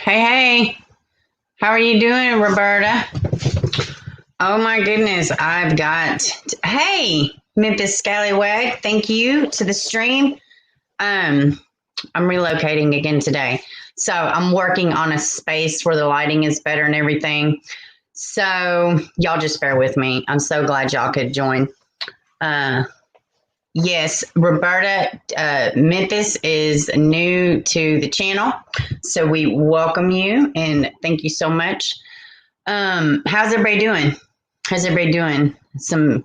Hey, hey, how are you doing, Roberta? Oh my goodness, hey, Memphis Scallywag, thank you to the stream. Um, I'm relocating again today. So I'm working on a space where the lighting is better and everything. So y'all just bear with me. I'm so glad y'all could join. Uh, yes, Roberta, Memphis is new to the channel. So we welcome you and thank you so much. How's everybody doing? How's everybody doing? Some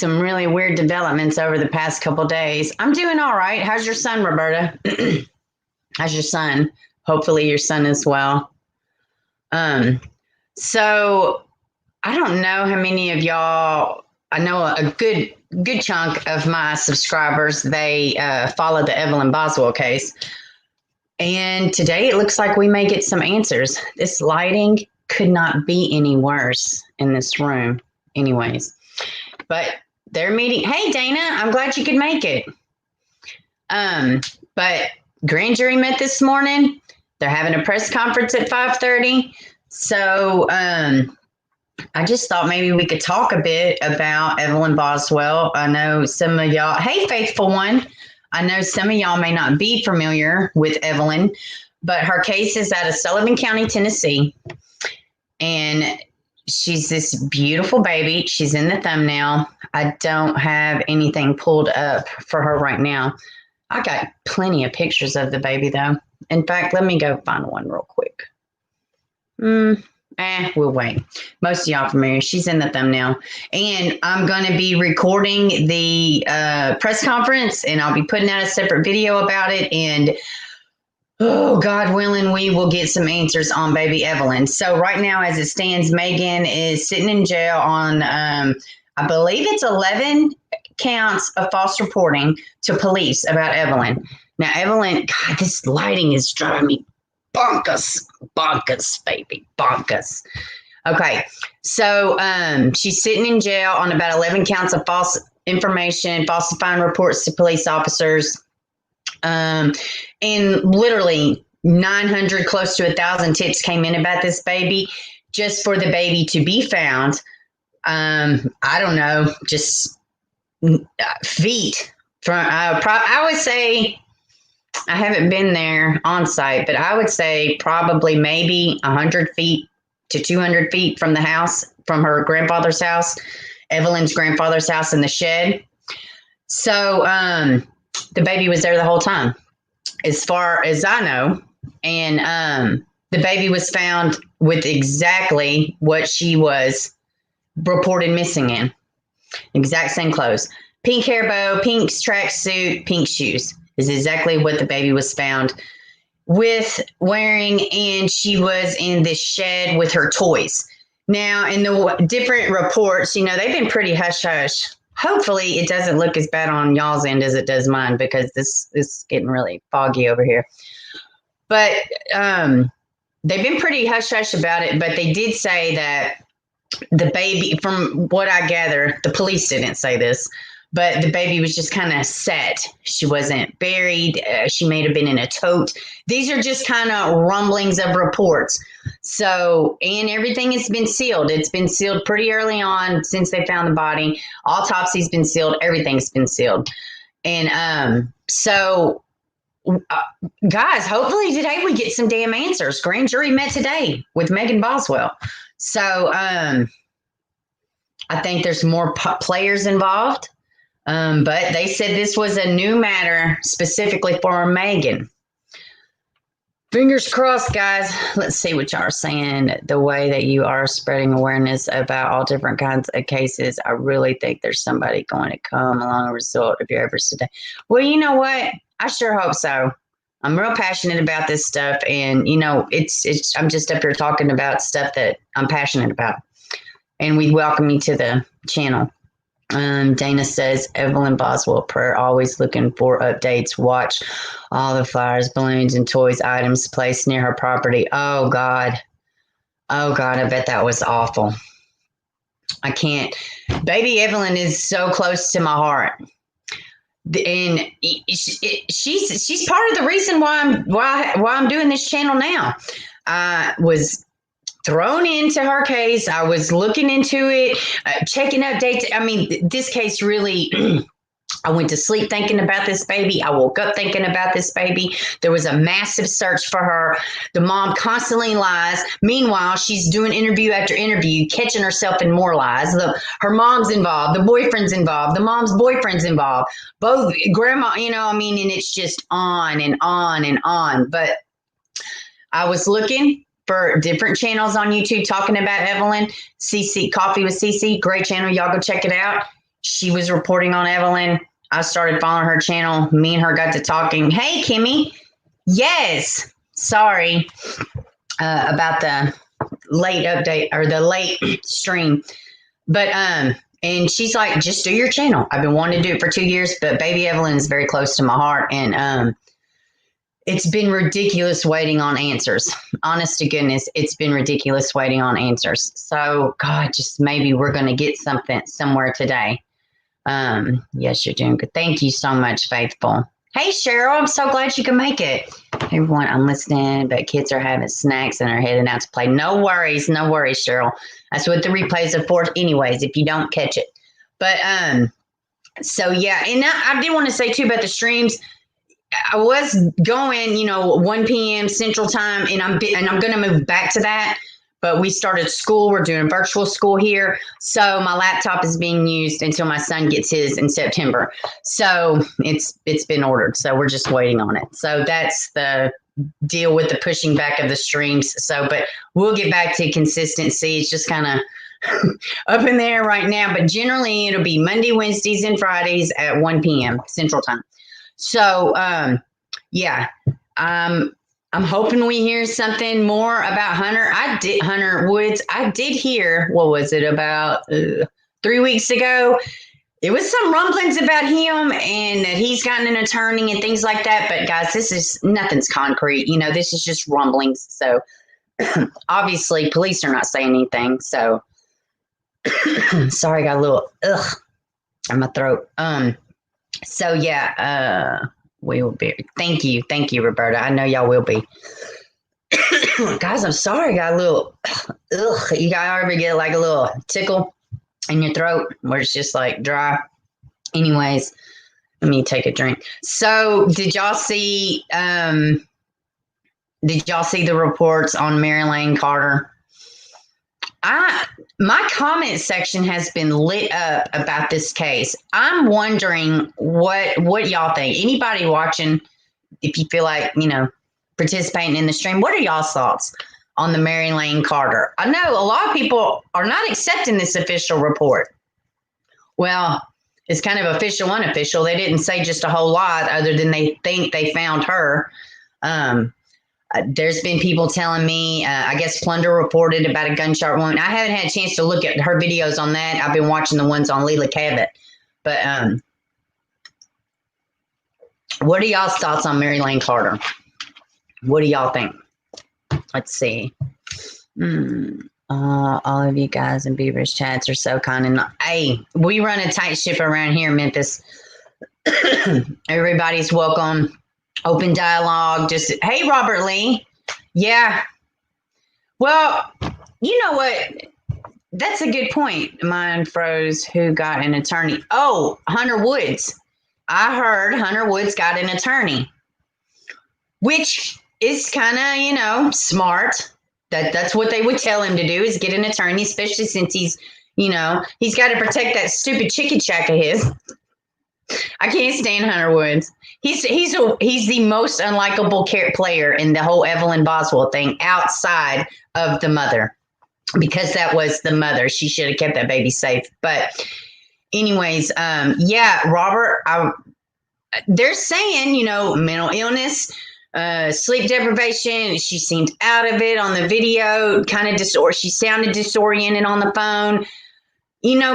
really weird developments over the past couple days. I'm doing all right. How's your son, Roberta? How's your son? Hopefully your son is well. Um, so I don't know how many of y'all. I know a good chunk of my subscribers. They follow the Evelyn Boswell case, and today it looks like we may get some answers. This lighting could not be any worse in this room, anyways. But they're meeting. Hey, Dana, I'm glad you could make it. But grand jury met this morning. They're having a press conference at 5:30. So I just thought maybe we could talk a bit about Evelyn Boswell. I know some of y'all, hey, faithful one. I know some of y'all may not be familiar with Evelyn, but her case is out of Sullivan County, Tennessee. And she's this beautiful baby. She's in the thumbnail. I don't have anything pulled up for her right now. I got plenty of pictures of the baby, though. In fact, let me go find one real quick. We'll wait. Most of y'all familiar. She's in the thumbnail. And I'm going to be recording the press conference, and I'll be putting out a separate video about it. And oh, God willing, we will get some answers on baby Evelyn. So right now, as it stands, Megan is sitting in jail on, I believe it's 11 counts of false reporting to police about Evelyn. Now, Evelyn, God, this lighting is driving me bonkers, baby, bonkers. Okay, so she's sitting in jail on about 11 counts of false information, falsifying reports to police officers. And literally 900, close to 1,000 tips came in about this baby just for the baby to be found. I don't know, just feet from, I would say, I haven't been there on site, but I would say probably maybe 100 feet to 200 feet from the house, from her grandfather's house, Evelyn's grandfather's house in the shed. So, the baby was there the whole time, as far as I know. And the baby was found with exactly what she was reported missing in. Exact same clothes. Pink hair bow, pink tracksuit, pink shoes is exactly what the baby was found with wearing. And she was in this shed with her toys. Now, in the different reports, they've been pretty hush-hush. Hopefully it doesn't look as bad on y'all's end as it does mine, because this is getting really foggy over here. But they've been pretty hush-hush about it, but they did say that the baby, from what I gather, the police didn't say this, but the baby was just kind of set. She wasn't buried. She may have been in a tote. These are just kind of rumblings of reports. So, and everything has been sealed. It's been sealed pretty early on since they found the body. Autopsy's been sealed. Everything's been sealed. And guys, hopefully today we get some damn answers. Grand jury met today with Megan Boswell. So I think there's more players involved. But they said this was a new matter specifically for Megan. Fingers crossed, guys. Let's see what y'all are saying. The way that you are spreading awareness about all different kinds of cases, I really think there's somebody going to come along a result of your efforts today. Well, you know what? I sure hope so. I'm real passionate about this stuff, and it's I'm just up here talking about stuff that I'm passionate about. And we welcome you to the channel. Dana says, Evelyn Boswell prayer, always looking for updates. Watch all the flowers, balloons, and toys items placed near her property. Oh, God. Oh, God, I bet that was awful. I can't. Baby Evelyn is so close to my heart. And she's part of the reason why I'm doing this channel now. I was thrown into her case. I was looking into it, checking updates. I mean, this case really, I went to sleep thinking about this baby. I woke up thinking about this baby. There was a massive search for her. The mom constantly lies. Meanwhile, she's doing interview after interview, catching herself in more lies. Her mom's involved. The boyfriend's involved. The mom's boyfriend's involved. Both grandma, and it's just on and on and on. But I was looking for different channels on YouTube talking about Evelyn. CC, Coffee with CC, great channel. Y'all go check it out. She was reporting on Evelyn. I started following her channel. Me and her got to talking. Hey, Kimmy. Yes. Sorry about the late update or the late stream. But, and she's like, just do your channel. I've been wanting to do it for 2 years, but baby Evelyn is very close to my heart. And, it's been ridiculous waiting on answers. Honest to goodness, it's been ridiculous waiting on answers. So, God, just maybe we're going to get something somewhere today. Yes, you're doing good. Thank you so much, Faithful. Hey, Cheryl, I'm so glad you can make it. Hey, everyone, I'm listening, but kids are having snacks and are heading out to play. No worries, Cheryl. That's what the replays are for anyways, if you don't catch it. But, so, yeah, and I did want to say, too, about the streams. I was going, 1 p.m. Central Time, and I'm going to move back to that. But we started school. We're doing virtual school here. So my laptop is being used until my son gets his in September. So it's been ordered. So we're just waiting on it. So that's the deal with the pushing back of the streams. So, but we'll get back to consistency. It's just kind of up in there right now. But generally, it'll be Monday, Wednesdays, and Fridays at 1 p.m. Central Time. So, yeah, I'm hoping we hear something more about Hunter Woods. I did hear, what was it, about 3 weeks ago? It was some rumblings about him and that he's gotten an attorney and things like that. But guys, nothing's concrete. This is just rumblings. So obviously police are not saying anything. So sorry, I got a little in my throat. So yeah, we will be. Thank you, Roberta. I know y'all will be. Guys, I'm sorry. Got a little. You guys ever get like a little tickle in your throat where it's just like dry? Anyways, let me take a drink. So, did y'all see? The reports on Marilane Carter? My comment section has been lit up about this case. I'm wondering what y'all think. Anybody watching, if you feel like, participating in the stream, what are y'all's thoughts on the Marilane Carter? I know a lot of people are not accepting this official report. Well, it's kind of official, unofficial. They didn't say just a whole lot other than they think they found her. There's been people telling me, I guess Plunder reported about a gunshot wound. I haven't had a chance to look at her videos on that. I've been watching the ones on Leila Cavett. But what are y'all's thoughts on Marilane Carter? What do y'all think? Let's see. All of you guys in Beaver's chats are so kind. And hey, we run a tight ship around here in Memphis. Everybody's welcome. Open dialogue. Just, hey, Robert Lee. Yeah. Well, you know what? That's a good point. Mine froze. Who got an attorney? Oh, Hunter Woods. I heard Hunter Woods got an attorney, which is kind of, smart. That's what they would tell him to do, is get an attorney, especially since he's got to protect that stupid chicken shack of his. I can't stand Hunter Woods. He's the most unlikable player in the whole Evelyn Boswell thing outside of the mother, because that was the mother. She should have kept that baby safe. But anyways, yeah, Robert, they're saying, mental illness, sleep deprivation. She seemed out of it on the video, kind of she sounded disoriented on the phone.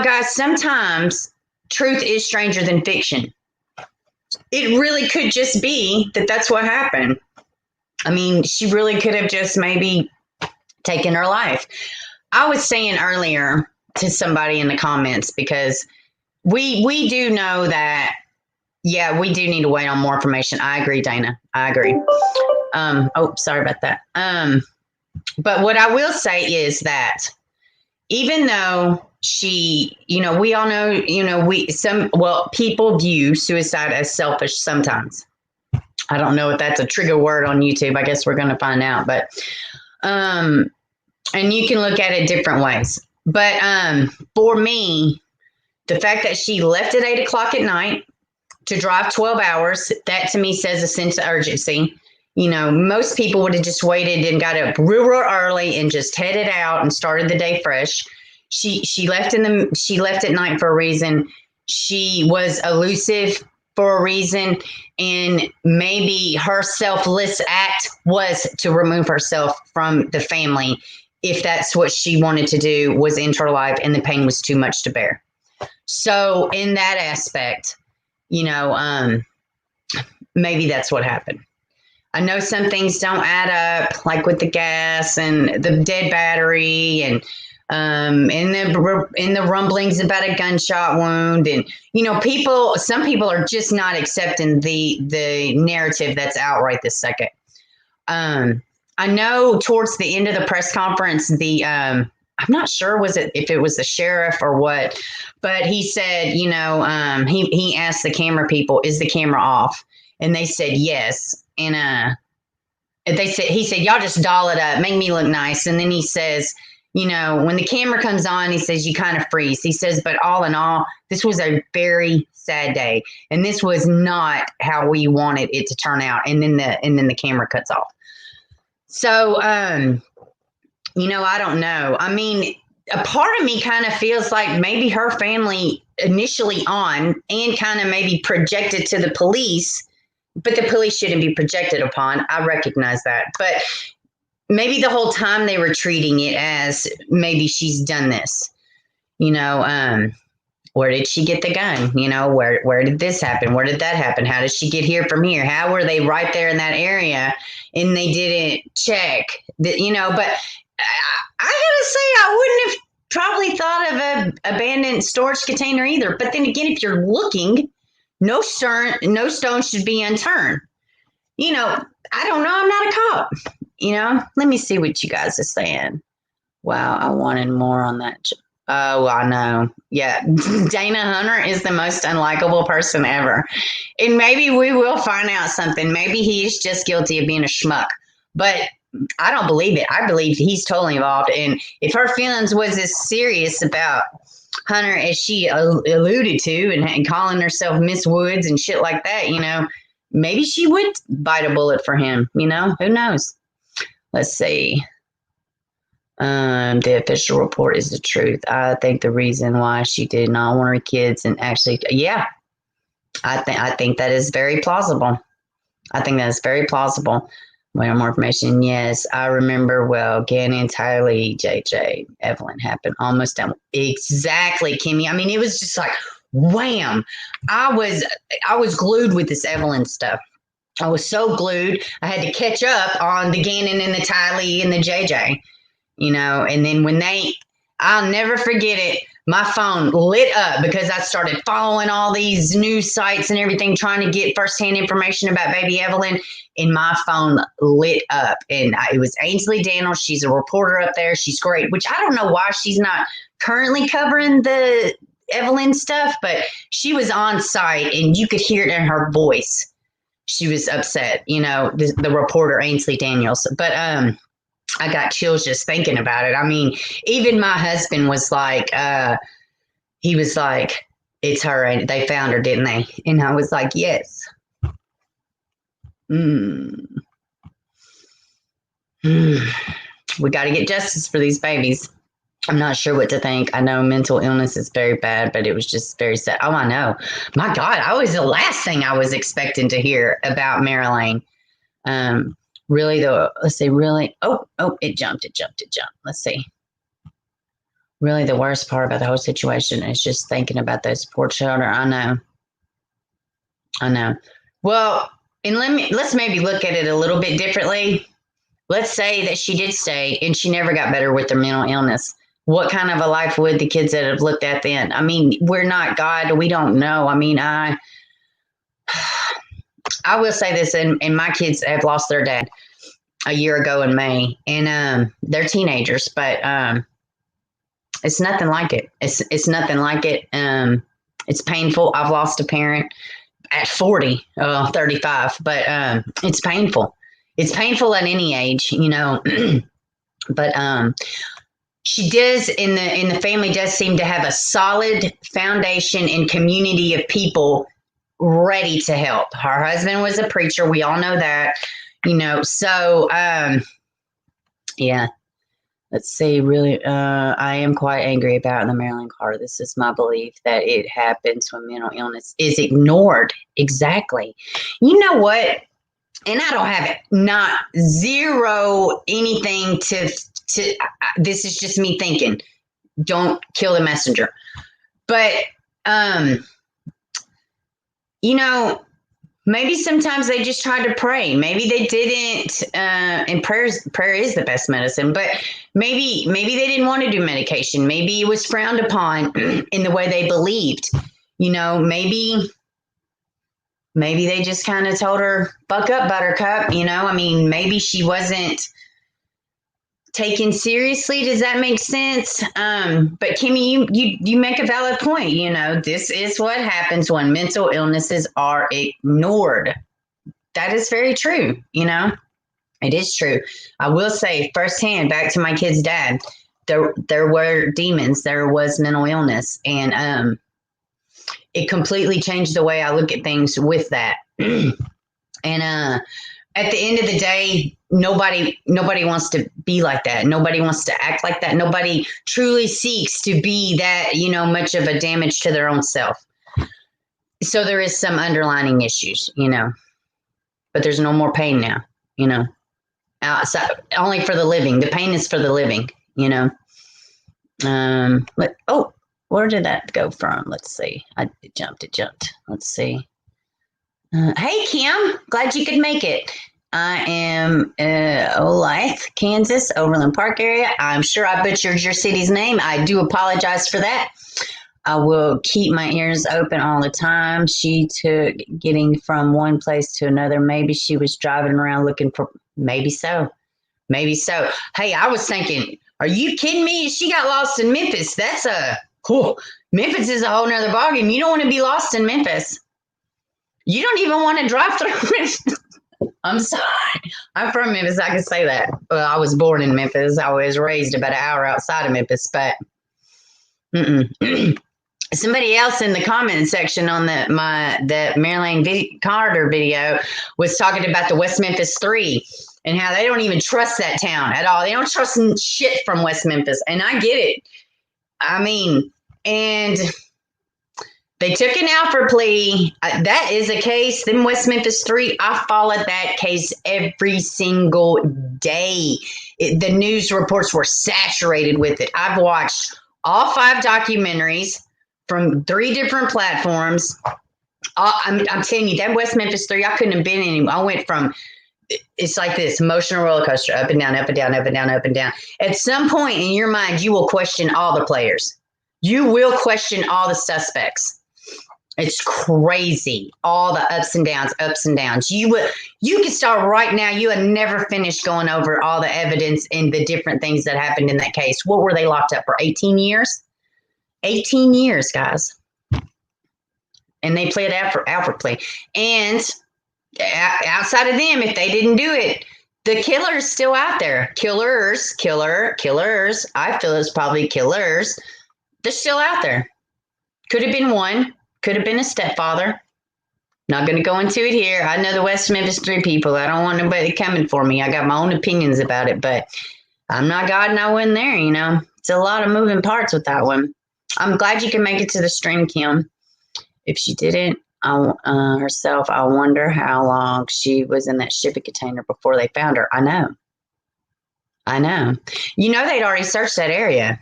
Guys, sometimes truth is stranger than fiction. It really could just be that that's what happened. I mean, she really could have just maybe taken her life. I was saying earlier to somebody in the comments, because we do know that, yeah, we do need to wait on more information. I agree, Dana. I agree. Oh, sorry about that. But what I will say is that even though she, we all know, people view suicide as selfish sometimes. I don't know if that's a trigger word on YouTube. I guess we're going to find out. But, and you can look at it different ways. But for me, the fact that she left at 8 o'clock at night to drive 12 hours, that to me says a sense of urgency. Most people would have just waited and got up real early and just headed out and started the day fresh. She left at night for a reason. She was elusive for a reason, and maybe her selfless act was to remove herself from the family. If that's what she wanted to do, was end her life, and the pain was too much to bear. So in that aspect, maybe that's what happened. I know some things don't add up, like with the gas and the dead battery, and in the rumblings about a gunshot wound, and some people are just not accepting the narrative that's out right this second. I know towards the end of the press conference, I'm not sure if it was the sheriff or what, but he said, he asked the camera people, "Is the camera off?" And they said yes. And he said, "Y'all just doll it up, make me look nice." And then he says, when the camera comes on, he says, "You kind of freeze." He says, "But all in all, this was a very sad day, and this was not how we wanted it to turn out." And then the camera cuts off. So, I don't know. I mean, a part of me kind of feels like maybe her family initially and kind of maybe projected to the police, but the police shouldn't be projected upon. I recognize that. But maybe the whole time they were treating it as maybe she's done this. Where did she get the gun? Where did this happen? Where did that happen? How did she get here from here? How were they right there in that area and they didn't check that, but I gotta say, I wouldn't have probably thought of an abandoned storage container either. But then again, if you're looking, no stone should be unturned. I don't know. I'm not a cop. Let me see what you guys are saying. Wow, I wanted more on that. Oh, I know. Yeah, Dana Hunter is the most unlikable person ever. And maybe we will find out something. Maybe he is just guilty of being a schmuck. But I don't believe it. I believe he's totally involved. And if her feelings was as serious about Hunter as she alluded to, and calling herself Miss Woods and shit like that, maybe she would bite a bullet for him. Who knows? Let's see. The official report is the truth. I think the reason why she did not want her kids, and actually, yeah, I think that is very plausible. I think that is very plausible. Wait, more information. Yes, I remember well. Gannon, Tylee, JJ, Evelyn happened almost down. Exactly, Kimmy. I mean, it was just like wham. I was glued with this Evelyn stuff. I was so glued. I had to catch up on the Gannon and the Tylee and the JJ. And then I'll never forget it. My phone lit up because I started following all these news sites and everything, trying to get firsthand information about baby Evelyn. And my phone lit up. And it was Ainsley Daniels. She's a reporter up there. She's great, which I don't know why she's not currently covering the Evelyn stuff, but she was on site and you could hear it in her voice. She was upset, the reporter Ainsley Daniels. But I got chills just thinking about it. I mean, even my husband was like, he was like, "It's her, and they found her, didn't they?" And I was like, "Yes." We got to get justice for these babies. I'm not sure what to think. I know mental illness is very bad, but it was just very sad. Oh, I know. My God, I was the last thing I was expecting to hear about Marilane. Really, though, let's see, really. Oh, it jumped. Let's see. Really, the worst part about the whole situation is just thinking about those poor children. I know. Well, and let's maybe look at it a little bit differently. Let's say that she did stay and she never got better with her mental illness. What kind of a life would the kids that have looked at then? I mean, we're not God. We don't know. I mean, I will say this, and my kids have lost their dad. a year ago in May, and they're teenagers, but it's nothing like it. It's nothing like it. It's painful. I've lost a parent at 40, 35, but it's painful. It's painful at any age, you know. But she does in the family does seem to have a solid foundation and community of people ready to help. Her husband was a preacher. We all know that, you know. So yeah. Let's see. Really, I am quite angry about the Marilane Carter. This is my belief that it happens when mental illness is ignored. Exactly. You know what? And I don't have it. Not zero anything to. This is just me thinking. Don't kill the messenger. But you know, maybe sometimes they just tried to pray. Maybe they didn't. And prayer is the best medicine. But maybe they didn't want to do medication. Maybe it was frowned upon in the way they believed. You know, maybe they just kind of told her, "Buck up, Buttercup." You know, I mean, maybe she wasn't taken seriously. Does that make sense? But Kimmy, you make a valid point. You know, this is what happens when mental illnesses are ignored. That is very true. You know, it is true. I will say firsthand, back to my kid's dad, there were demons, there was mental illness, and it completely changed the way I look at things with that. And at the end of the day, nobody wants to be like that. Nobody wants to act like that. Nobody truly seeks to be that, you know, much of a damage to their own self. So there is some underlying issues, you know, but there's no more pain now, you know. Outside, only for the living. The pain is for the living, you know. Where did that go from? Let's see. It jumped. Let's see. Hey, Kim. Glad you could make it. I am Olathe, Kansas, Overland Park area. I'm sure I butchered your city's name. I do apologize for that. I will keep my ears open all the time. She took getting from one place to another. Maybe she was driving around looking for, maybe so. Hey, I was thinking, are you kidding me? She got lost in Memphis. That's Memphis is a whole nother ballgame. You don't want to be lost in Memphis. You don't even want to drive through Memphis. I'm sorry. I'm from Memphis. I can say that. Well, I was born in Memphis. I was raised about an hour outside of Memphis, but somebody else in the comment section on the Marilane Carter video was talking about the West Memphis 3 and how they don't even trust that town at all. They don't trust shit from West Memphis, and I get it. I mean, and they took an Alford plea. That is a case. Then West Memphis 3, I followed that case every single day. The news reports were saturated with it. I've watched all 5 documentaries from 3 different platforms. I'm telling you, that West Memphis 3, I couldn't have been anywhere. I went from, it's like this emotional roller coaster, up and down, up and down, up and down, up and down. At some point in your mind, you will question all the players. You will question all the suspects. It's crazy. All the ups and downs. You can start right now. You had never finished going over all the evidence and the different things that happened in that case. What were they locked up for? 18 years? 18 years, guys. And they played Alford plea. And outside of them, if they didn't do it, the killer's still out there. Killers. I feel it's probably killers. They're still out there. Could have been one. Could have been a stepfather. Not going to go into it here. I know the West Memphis 3 people. I don't want nobody coming for me. I got my own opinions about it, but I'm not God and I wasn't there, you know. It's a lot of moving parts with that one. I'm glad you can make it to the stream, Kim. If she didn't herself, I wonder how long she was in that shipping container before they found her. I know. You know, they'd already searched that area.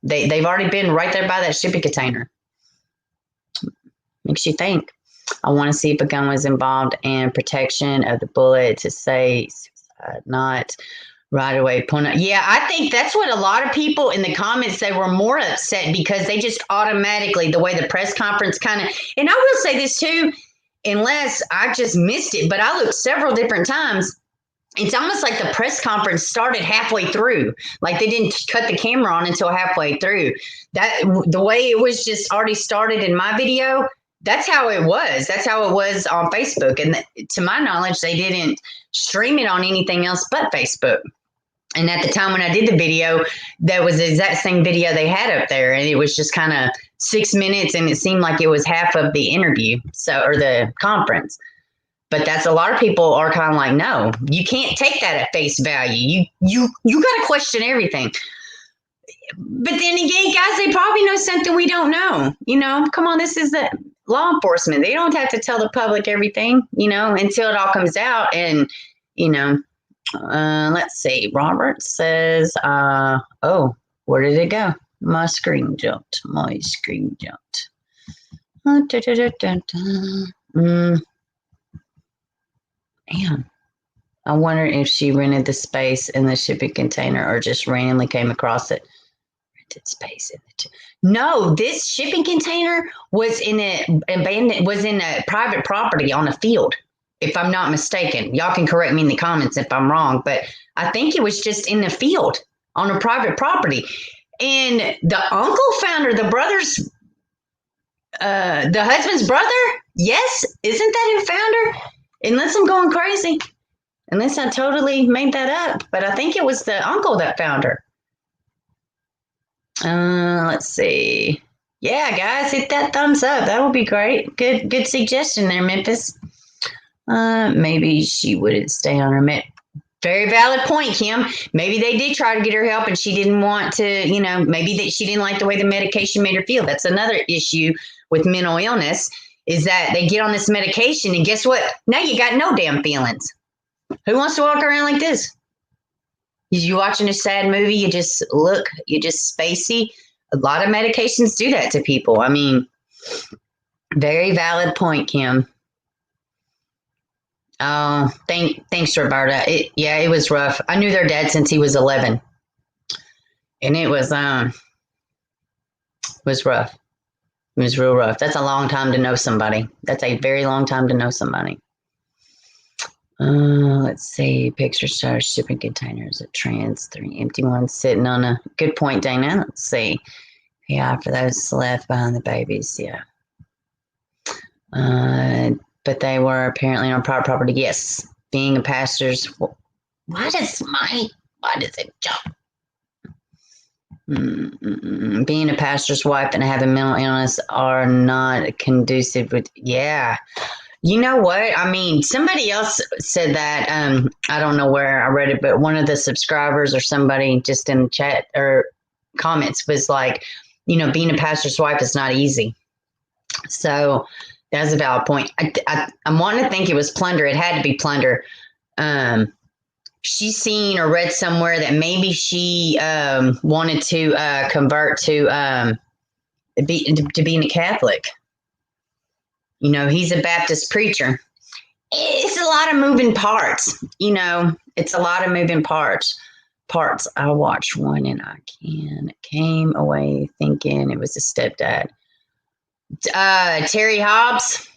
They've already been right there by that shipping container. Makes you think. I want to see if a gun was involved in protection of the bullet to say not right away. Yeah, I think that's what a lot of people in the comments, they were more upset because they just automatically, the way the press conference kind of, and I will say this too, unless I just missed it, but I looked several different times it's almost like the press conference started halfway through. Like they didn't cut the camera on until halfway through. That the way it was just already started in my video. That's how it was. That's how it was on Facebook. And to my knowledge, they didn't stream it on anything else but Facebook. And at the time when I did the video, that was the exact same video they had up there. And it was just kind of 6 minutes, and it seemed like it was half of the interview, or the conference. But that's a lot of people are kind of like, no, you can't take that at face value. You got to question everything. But then again, guys, they probably know something we don't know. Come on, this is the law enforcement. They don't have to tell the public everything, until it all comes out. And, let's see. Robert says, where did it go? My screen jumped. Damn. I wonder if she rented the space in the shipping container or just randomly came across it. Rented space in no, this shipping container was in a private property on a field, if I'm not mistaken. Y'all can correct me in the comments if I'm wrong, but I think it was just in the field on a private property. And the uncle found her, the brother's, the husband's brother. Yes, isn't that who found her? Unless I'm going crazy. Unless I totally made that up. But I think it was the uncle that found her. Let's see. Yeah, guys, hit that thumbs up. That would be great. Good suggestion there, Memphis. Maybe she wouldn't stay on her met. Very valid point, Kim. Maybe they did try to get her help and she didn't want to, maybe that she didn't like the way the medication made her feel. That's another issue with mental illness, is that they get on this medication and guess what? Now you got no damn feelings. Who wants to walk around like this? You watching a sad movie, you just spacey. A lot of medications do that to people. I mean, very valid point, Kim. Oh, thanks, Roberta. It was rough. I knew their dad since he was 11. And it was rough. It was real rough. That's a long time to know somebody. That's a very long time to know somebody. Let's see. Picture stars, shipping containers, a trans, 3 empty ones sitting on a good point, Dana. Let's see. Yeah, for those left behind the babies. Yeah. But they were apparently on private property. Yes. Being a pastor's. Why does it jump? Being a pastor's wife and having mental illness are not conducive with. Yeah. You know what? I mean, somebody else said that. I don't know where I read it, but one of the subscribers or somebody just in the chat or comments was like, being a pastor's wife is not easy. So that's a valid point. I'm wanting to think it was Plunder. It had to be Plunder. She's seen or read somewhere that maybe she wanted to convert to being a Catholic. He's a Baptist preacher. It's a lot of moving parts. It's a lot of moving parts. I watched one and I came away thinking it was a stepdad. Terry Hobbs.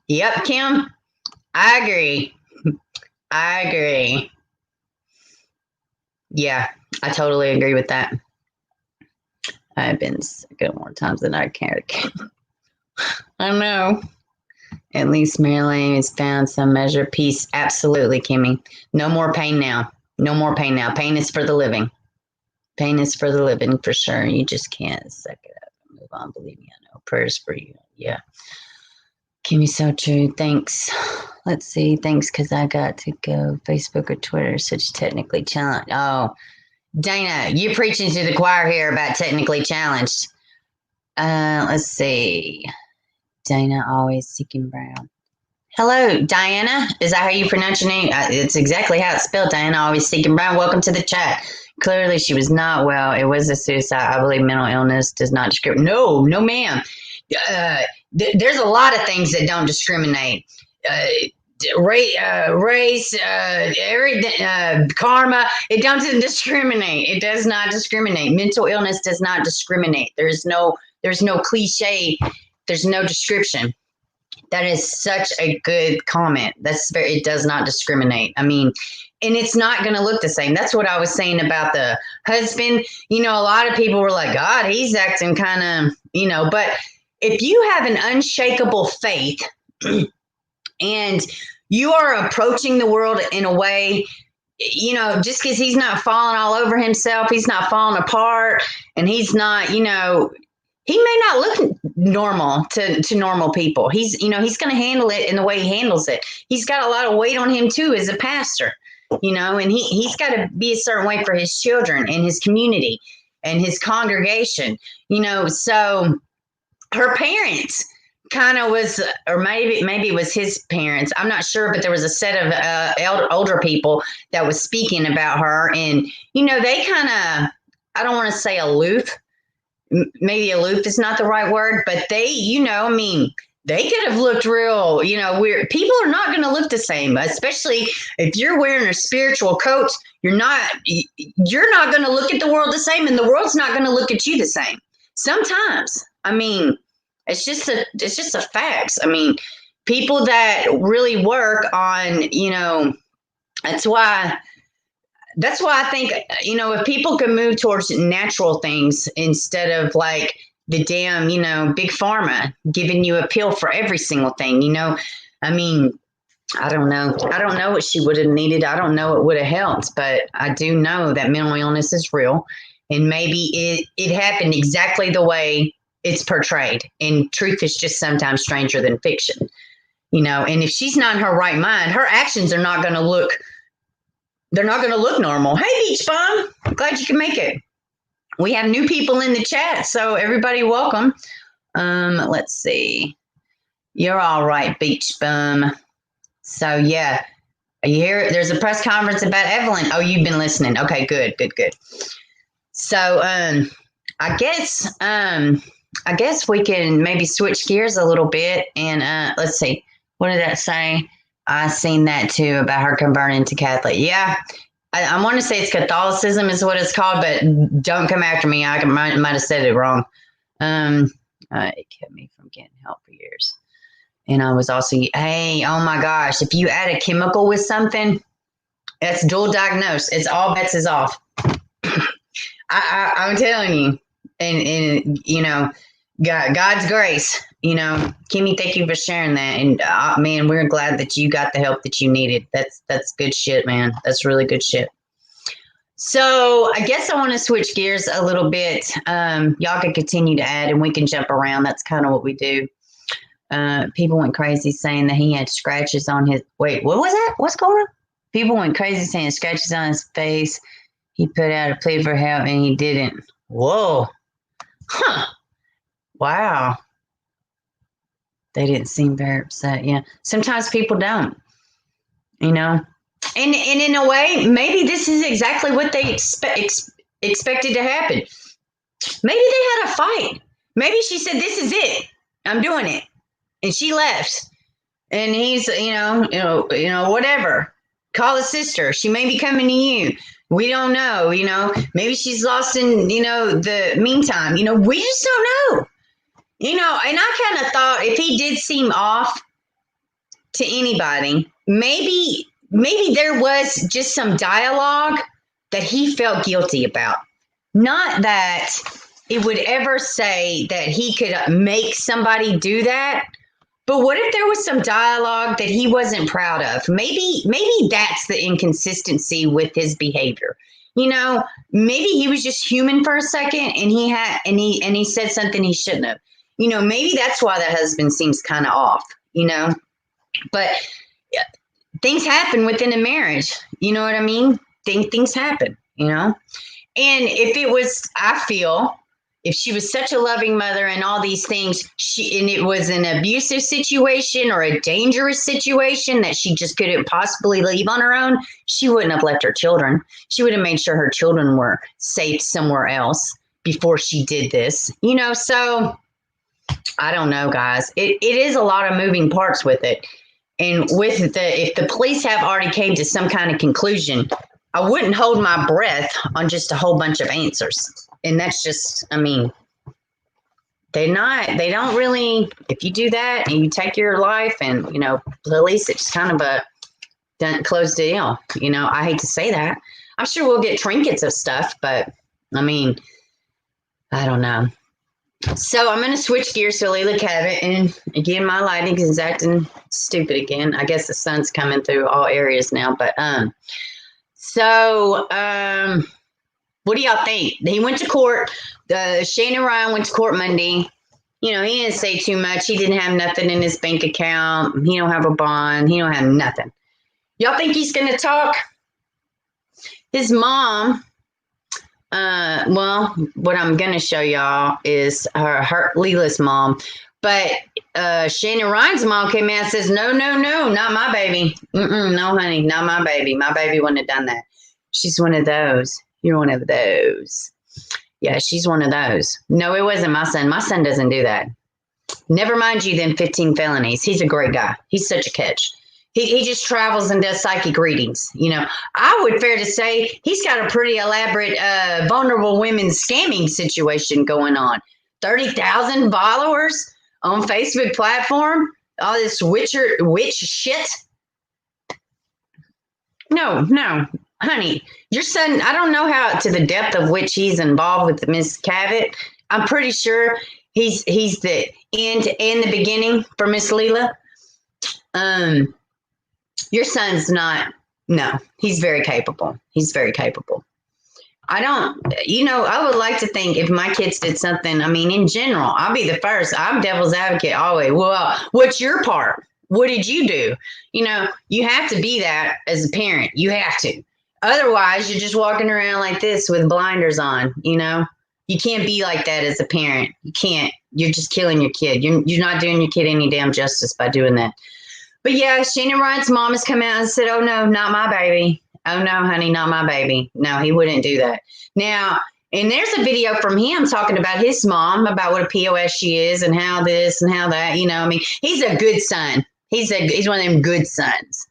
Yep, Kim. I agree. Yeah, I totally agree with that. I've been sick more times than I care to count. I know. At least Marilane has found some measure of peace. Absolutely, Kimmy. No more pain now. Pain is for the living. Pain is for the living, for sure. You just can't suck it up and move on. Believe me, I know. Prayers for you. Yeah. Kimmy, so true. Thanks. Let's see. Thanks, because I got to go. Facebook or Twitter, such technically challenged. Oh, Dana, you're preaching to the choir here about technically challenged. Let's see. Dana, always seeking brown. Hello, Diana. Is that how you pronounce your name? It's exactly how it's spelled, Diana, always seeking brown. Welcome to the chat. Clearly, she was not well. It was a suicide. I believe mental illness does not discriminate. No, ma'am. There's a lot of things that don't discriminate. Race, everything, karma. It doesn't discriminate. It does not discriminate. Mental illness does not discriminate. There's no cliche. There's no description. That is such a good comment. It does not discriminate. I mean, and it's not going to look the same. That's what I was saying about the husband. You know, a lot of people were like, God, he's acting kind of, you know, but if you have an unshakable faith and you are approaching the world in a way, you know, just because he's not falling all over himself, he's not falling apart, and he's not, you know, he may not look normal to normal people. He's, you know, he's going to handle it in the way he handles it. He's got a lot of weight on him too as a pastor, you know, and he's got to be a certain way for his children and his community and his congregation, you know. So her parents kind of was, or maybe it was his parents. I'm not sure, but there was a set of older people that was speaking about her, and you know, they kind of, I don't want to say aloof. Maybe aloof is not the right word, but they, you know, I mean, they could have looked real, you know, weird. People are not going to look the same, especially if you're wearing a spiritual coat. You're not going to look at the world the same, and the world's not going to look at you the same. Sometimes, I mean, it's just a facts. I mean, people that really work on, you know, that's why I think, you know, if people can move towards natural things instead of like the damn, you know, big pharma giving you a pill for every single thing, you know, I mean, I don't know what she would have needed. I don't know what would have helped, but I do know that mental illness is real, and maybe it happened exactly the way it's portrayed, and truth is just sometimes stranger than fiction, you know. And if she's not in her right mind, her actions are not going to look, they're not going to look normal. Hey, Beach Bum, I'm glad you can make it. We have new people in the chat, so everybody welcome. Let's see. You're all right, Beach Bum. So yeah, you hear there's a press conference about Evelyn. Oh, you've been listening. Okay, good. So I guess we can maybe switch gears a little bit, and let's see. What did that say? I seen that too about her converting to Catholic. Yeah, I want to say it's Catholicism is what it's called, but don't come after me. I might have said it wrong. It kept me from getting help for years. And I was also, hey, oh my gosh, if you add a chemical with something, that's dual diagnosed. It's all bets is off. I'm telling you, and you know, God's grace, you know, Kimmy, thank you for sharing that. And man, we're glad that you got the help that you needed. That's good shit, man. That's really good shit. So I guess I want to switch gears a little bit. Y'all can continue to add, and we can jump around. That's kind of what we do. People went crazy saying that he had scratches on his. Wait, what was that? What's going on? People went crazy saying scratches on his face. He put out a plea for help, and he didn't. Whoa. Huh. Wow. They didn't seem very upset. Yeah. Sometimes people don't, you know. And in a way, maybe this is exactly what they expected to happen. Maybe they had a fight. Maybe she said, "This is it. I'm doing it," and she left. And he's, you know, whatever. Call a sister. She may be coming to you. We don't know. You know, maybe she's lost in, you know, the meantime. You know, we just don't know. You know, and I kind of thought if he did seem off to anybody, maybe there was just some dialogue that he felt guilty about. Not that it would ever say that he could make somebody do that, but what if there was some dialogue that he wasn't proud of? Maybe that's the inconsistency with his behavior. You know, maybe he was just human for a second, and he said something he shouldn't have. You know, maybe that's why the husband seems kind of off, you know. But things happen within a marriage. You know what I mean? Things happen, you know. And if it was, I feel, if she was such a loving mother and all these things, and it was an abusive situation or a dangerous situation that she just couldn't possibly leave on her own, she wouldn't have left her children. She would have made sure her children were safe somewhere else before she did this, you know. So I don't know, guys. It is a lot of moving parts with it. And with if the police have already came to some kind of conclusion, I wouldn't hold my breath on just a whole bunch of answers. And that's just, I mean, They don't really, if you do that and you take your life and, at least it's kind of a closed deal. I hate to say that. I'm sure we'll get trinkets of stuff, but I mean, I don't know. So I'm going to switch gears to Leila Cavett, and again, my lighting is acting stupid again. I guess the sun's coming through all areas now, but what do y'all think? He went to court. Shanon Ryan went to court Monday. He didn't say too much. He didn't have nothing in his bank account. He don't have a bond. He don't have nothing. Y'all think he's going to talk? His mom, what I'm going to show y'all is her Leila's mom. But Shanon Ryan's mom came out and says, no, not my baby. No, honey, not my baby. My baby wouldn't have done that. She's one of those. You're one of those. Yeah, she's one of those. No, it wasn't my son. My son doesn't do that. Never mind you, them 15 felonies. He's a great guy. He's such a catch. He just travels and does psychic readings. I would fair to say he's got a pretty elaborate vulnerable women scamming situation going on. 30,000 followers on Facebook platform. All this witch shit. No, honey, your son, I don't know how to the depth of which he's involved with Miss Cavett. I'm pretty sure he's the end and the beginning for Miss Leila. Your son's not. No, he's very capable. He's very capable. I would like to think if my kids did something, in general, I'll be the first. I'm devil's advocate always. Well, what's your part? What did you do? You have to be that as a parent. You have to. Otherwise, you're just walking around like this with blinders on, You can't be like that as a parent. You can't. You're just killing your kid. You're not doing your kid any damn justice by doing that. But yeah, Shanon Ryan's mom has come out and said, oh, no, not my baby. Oh, no, honey, not my baby. No, he wouldn't do that. Now, and there's a video from him talking about his mom, about what a POS she is and how this and how that, he's a good son. He's one of them good sons.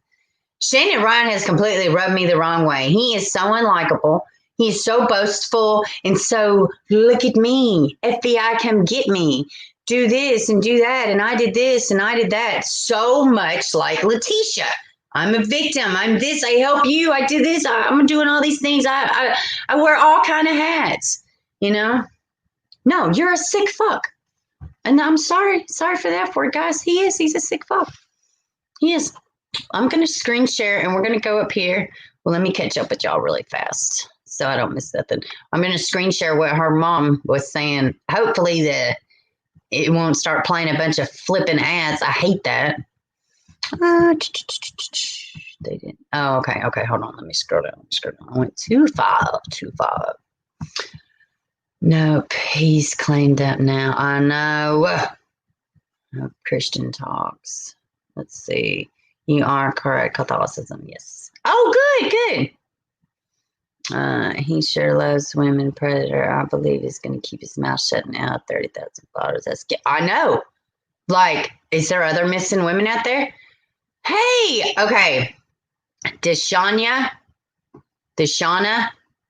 Shanon Ryan has completely rubbed me the wrong way. He is so unlikable. He's so boastful and so, look at me, FBI, come get me. Do this and do that, and I did this and I did that. So much like Letitia. I'm a victim. I'm this. I help you. I do this. I'm doing all these things. I wear all kind of hats. No, you're a sick fuck. And I'm sorry for that for guys. He's a sick fuck. He is. I'm going to screen share and we're going to go up here. Well, let me catch up with y'all really fast so I don't miss nothing. I'm going to screen share what her mom was saying. Hopefully it won't start playing a bunch of flipping ads. I hate that. They didn't. Oh, okay. Hold on. Let me scroll down. I went too far. Nope. He's claimed up now. I know. No Christian talks. Let's see. You are correct. Catholicism. Yes. Oh, good. He sure loves women. Predator. I believe he's going to keep his mouth shut now. 30,000 followers. I know. Like, is there other missing women out there? Hey, okay. Deshana,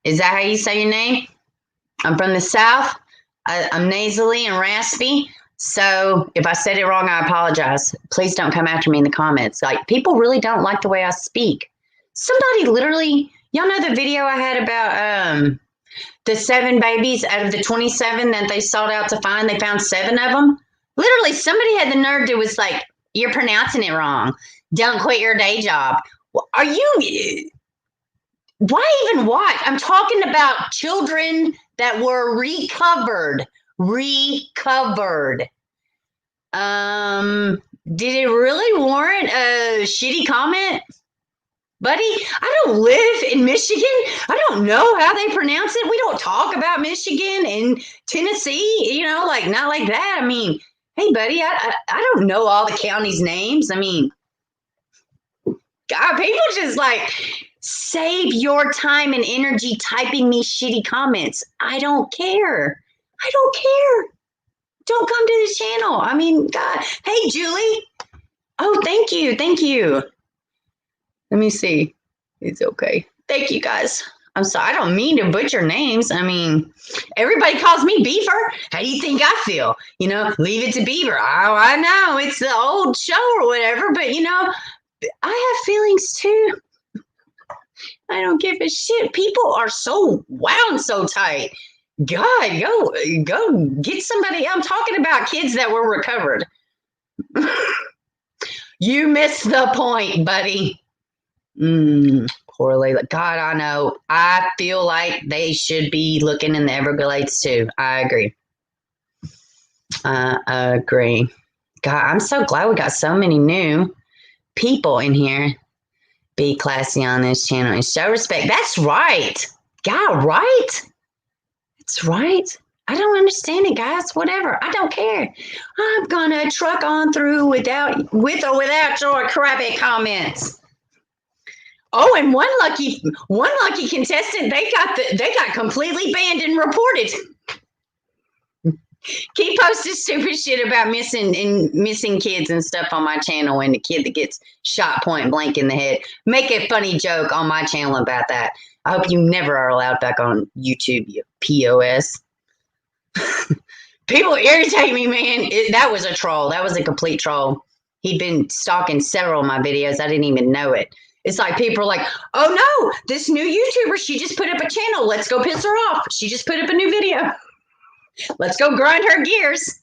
is that how you say your name? I'm from the South. I'm nasally and raspy. So if I said it wrong, I apologize. Please don't come after me in the comments. Like, people really don't like the way I speak. Somebody literally, y'all know the video I had about the 7 babies out of the 27 that they sought out to find? They found 7 of them. Literally, somebody had the nerve to was like, you're pronouncing it wrong. Don't quit your day job. Are you? Why even watch? I'm talking about children that were recovered. Did it really warrant a shitty comment? Buddy, I don't live in Michigan. I don't know how they pronounce it. We don't talk about Michigan and Tennessee, like not like that. Hey, buddy, I don't know all the counties' names. God, people just like save your time and energy typing me shitty comments. I don't care. Don't come to this channel. God. Hey, Julie. Oh, thank you. Let me see. It's okay. Thank you, guys. I'm sorry. I don't mean to butcher names. I mean, everybody calls me Beaver. How do you think I feel? You know, leave it to Beaver. Oh, I know it's the old show or whatever, but you know, I have feelings too. I don't give a shit. People are so wound so tight. God, go get somebody. I'm talking about kids that were recovered. You missed the point, buddy. Poor Leila. God, I know. I feel like they should be looking in the Everglades too. I agree. I agree. God, I'm so glad we got so many new people in here. Be classy on this channel and show respect. That's right. God, right? That's right. I don't understand it, guys. Whatever. I don't care. I'm gonna truck on through with or without your crappy comments. Oh, and one lucky contestant, they got completely banned and reported. Keep posting stupid shit about missing kids and stuff on my channel, and the kid that gets shot point blank in the head. Make a funny joke on my channel about that. I hope you never are allowed back on YouTube, you POS. People irritate me, man. That was a troll. That was a complete troll. He'd been stalking several of my videos. I didn't even know it. It's like people are like, oh no, this new YouTuber, she just put up a channel. Let's go piss her off. She just put up a new video. Let's go grind her gears.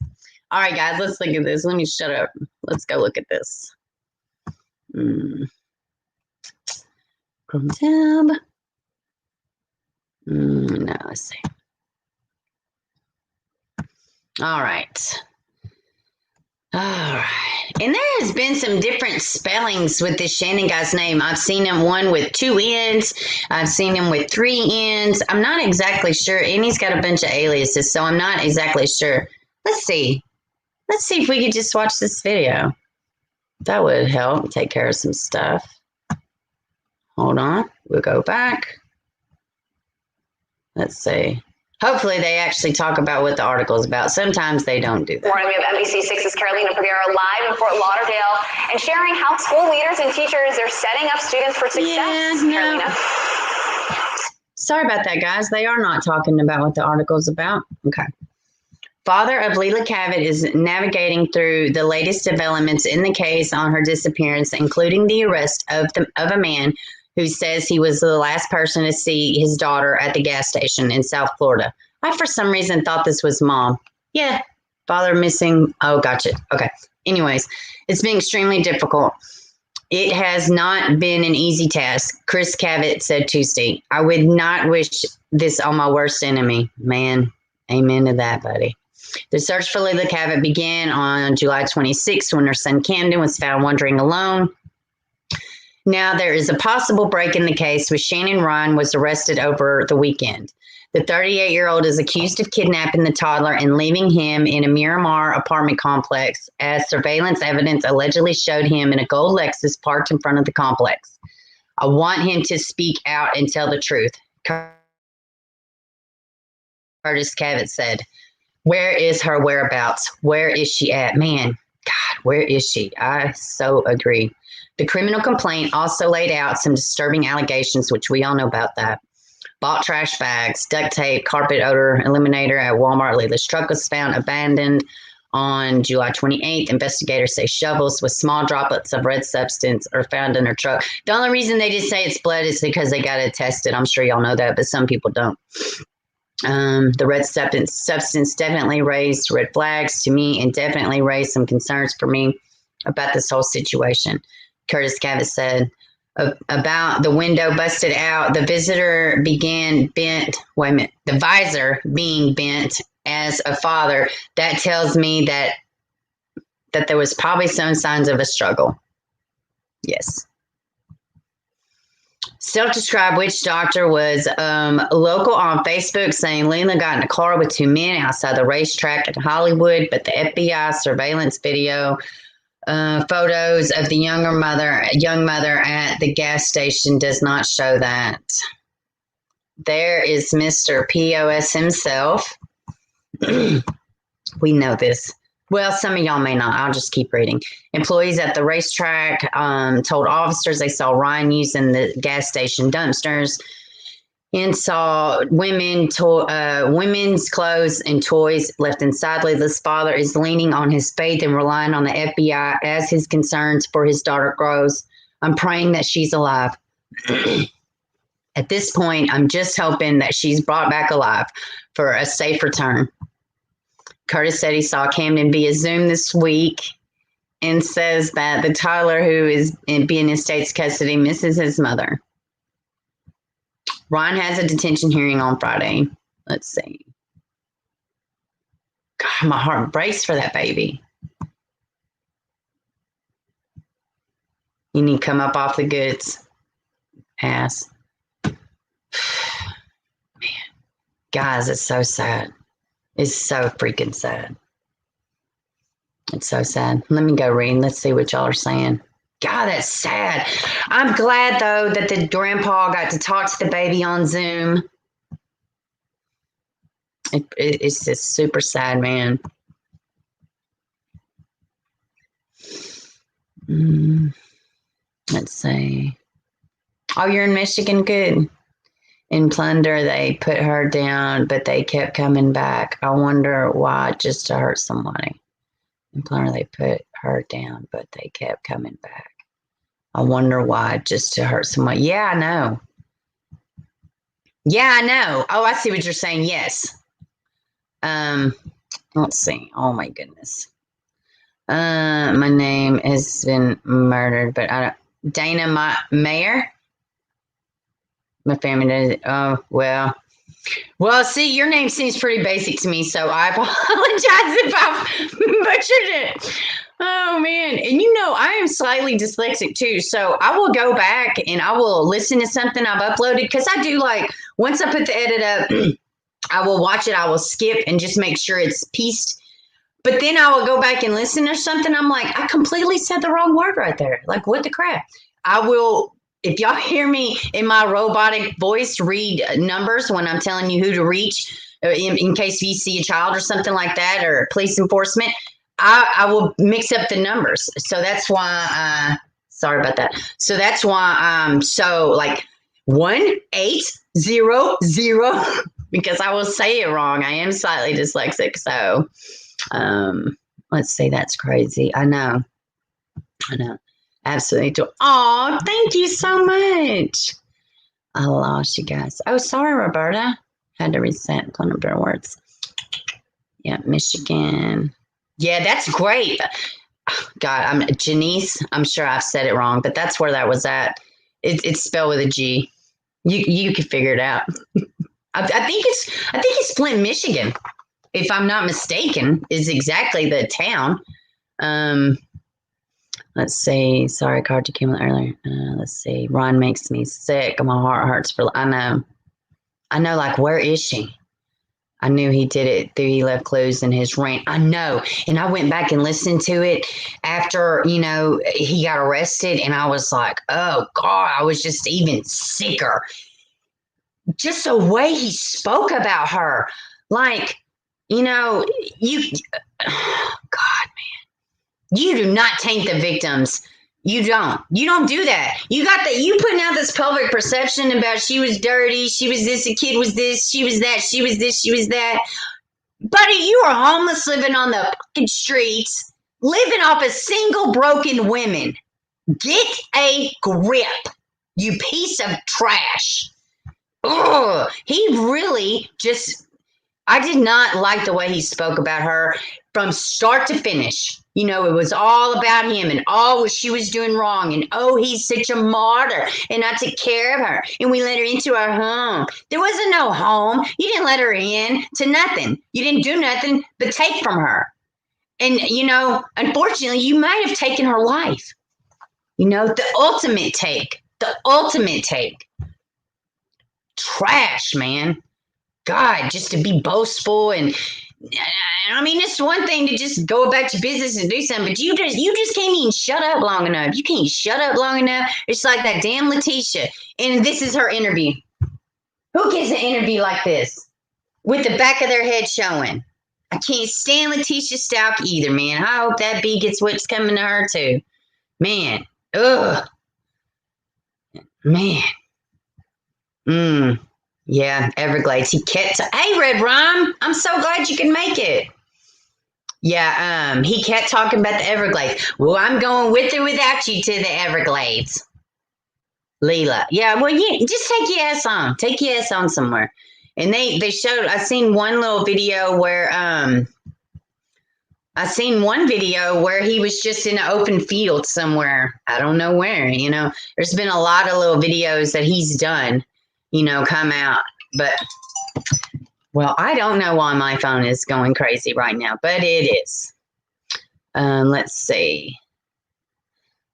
All right, guys, let's look at this. Let me shut up. Let's go look at this. Chrome tab. No, let's see. All right. All right. And there has been some different spellings with this Shannon guy's name. I've seen him one with 2 N's. I've seen him with 3 N's. I'm not exactly sure. And he's got a bunch of aliases, so I'm not exactly sure. Let's see. Let's see if we could just watch this video. That would help take care of some stuff. Hold on. We'll go back. Let's see. Hopefully they actually talk about what the article is about. Sometimes they don't do that. Morning, we have NBC6's Carolina Pereira live in Fort Lauderdale and sharing how school leaders and teachers are setting up students for success. Yeah, no. Carolina. Sorry about that, guys. They are not talking about what the article is about. Okay. Father of Leila Cavett is navigating through the latest developments in the case on her disappearance, including the arrest of a man who says he was the last person to see his daughter at the gas station in South Florida. I, for some reason, thought this was mom. Yeah, father missing. Oh, gotcha. Okay. Anyways, it's been extremely difficult. It has not been an easy task, Chris Cavett said Tuesday. I would not wish this on my worst enemy. Man, amen to that, buddy. The search for Leila Cavett began on July 26th when her son Camden was found wandering alone. Now, there is a possible break in the case with Shannon Ryan was arrested over the weekend. The 38-year-old is accused of kidnapping the toddler and leaving him in a Miramar apartment complex, as surveillance evidence allegedly showed him in a gold Lexus parked in front of the complex. I want him to speak out and tell the truth, Curtis Cavett said. Where is her whereabouts? Where is she at? Man, God, where is she? I so agree. The criminal complaint also laid out some disturbing allegations, which we all know about that. Bought trash bags, duct tape, carpet odor eliminator at Walmart. Leila's truck was found abandoned on July 28th. Investigators say shovels with small droplets of red substance are found in her truck. The only reason they just say it's blood is because they got it tested. I'm sure y'all know that, but some people don't. The red substance definitely raised red flags to me and definitely raised some concerns for me about this whole situation. Curtis Cavett said about the window busted out. The visitor began bent. Wait a minute. The visor being bent as a father. That tells me that there was probably some signs of a struggle. Yes. Self-described witch doctor was local on Facebook saying Leila got in a car with 2 men outside the racetrack in Hollywood, but the FBI surveillance video photos of the young mother at the gas station does not show that. There is Mr. POS himself. We know this. Well, some of y'all may not. I'll just keep reading. Employees at the racetrack told officers they saw Ryan using the gas station dumpsters. and saw women's clothes and toys left inside. Leila's father is leaning on his faith and relying on the FBI as his concerns for his daughter grows. I'm praying that she's alive. At this point, I'm just hoping that she's brought back alive for a safe return. Curtis said he saw Camden via Zoom this week and says that the toddler who is being in state's custody misses his mother. Ron has a detention hearing on Friday. Let's see. God, my heart breaks for that baby. You need to come up off the goods, ass. Man, guys, it's so sad. It's so freaking sad. It's so sad. Let me go read. Let's see what y'all are saying. God, that's sad. I'm glad, though, that the grandpa got to talk to the baby on Zoom. It's just super sad, man. Let's see. Oh, you're in Michigan? Good. In Plunder, they put her down, but they kept coming back. I wonder why, just to hurt somebody. In Plunder, they put her down, but they kept coming back. I wonder why, just to hurt someone. Yeah, I know. Yeah, I know. Oh, I see what you're saying. Yes. Let's see. Oh my goodness. My name has been murdered, but I don't. Dana Mayer. My family does. Oh well. Well, see, your name seems pretty basic to me, so I apologize if I butchered it. Oh, man. And I am slightly dyslexic too, so I will go back and I will listen to something I've uploaded because I do once I put the edit up, I will watch it, I will skip and just make sure it's pieced. But then I will go back and listen to something. I'm like, I completely said the wrong word right there. Like, what the crap? I will... If y'all hear me in my robotic voice read numbers when I'm telling you who to reach, in case you see a child or something like that, or police enforcement, I will mix up the numbers. So that's why, sorry about that. So that's why I'm so 1800, because I will say it wrong. I am slightly dyslexic. So let's see, that's crazy. I know. Absolutely. Oh, thank you so much. I lost you guys. Oh, sorry, Roberta. Had to reset one of their words. Yeah, Michigan. Yeah, that's great. God, I'm Janice. I'm sure I've said it wrong, but that's where that was at. It's spelled with a G. You can figure it out. I think it's Flint, Michigan, if I'm not mistaken, is exactly the town. Let's see. Sorry, card you came earlier. Let's see. Ron makes me sick. My heart hurts for. I know. Where is she? I knew he did it. He left clues in his ring. I know. And I went back and listened to it after he got arrested, and I was like, oh God, I was just even sicker. Just the way he spoke about her, you. Oh, God, man. You do not taint the victims. You don't do that. You putting out this public perception about she was dirty, she was this, a kid was this, she was that, she was this, she was that. Buddy, you are homeless living on the fucking streets, living off of single broken women. Get a grip, you piece of trash. Ugh, he really just, I did not like the way he spoke about her from start to finish. It was all about him and all what she was doing wrong. And, oh, he's such a martyr. And I took care of her. And we let her into our home. There wasn't no home. You didn't let her in to nothing. You didn't do nothing but take from her. And, unfortunately, you might have taken her life. The ultimate take. The ultimate take. Trash, man. God, just to be boastful and it's one thing to just go about your business and do something, but you just can't even shut up long enough. You can't shut up long enough. It's like that damn Letitia, and this is her interview. Who gets an interview like this with the back of their head showing? I can't stand Letitia Stalk either, man. I hope that bee gets what's coming to her too. Man, ugh, man. Yeah, Everglades. He kept, hey, Red Rum, I'm so glad you can make it. Yeah, he kept talking about the Everglades. Well, I'm going with or without you to the Everglades. Leila. Yeah, well, yeah, just take your ass on. Take your ass on somewhere. And they showed, I seen one little video where, he was just in an open field somewhere. I don't know where, There's been a lot of little videos that he's done, come out. But, well, I don't know why my phone is going crazy right now, but it is. Let's see.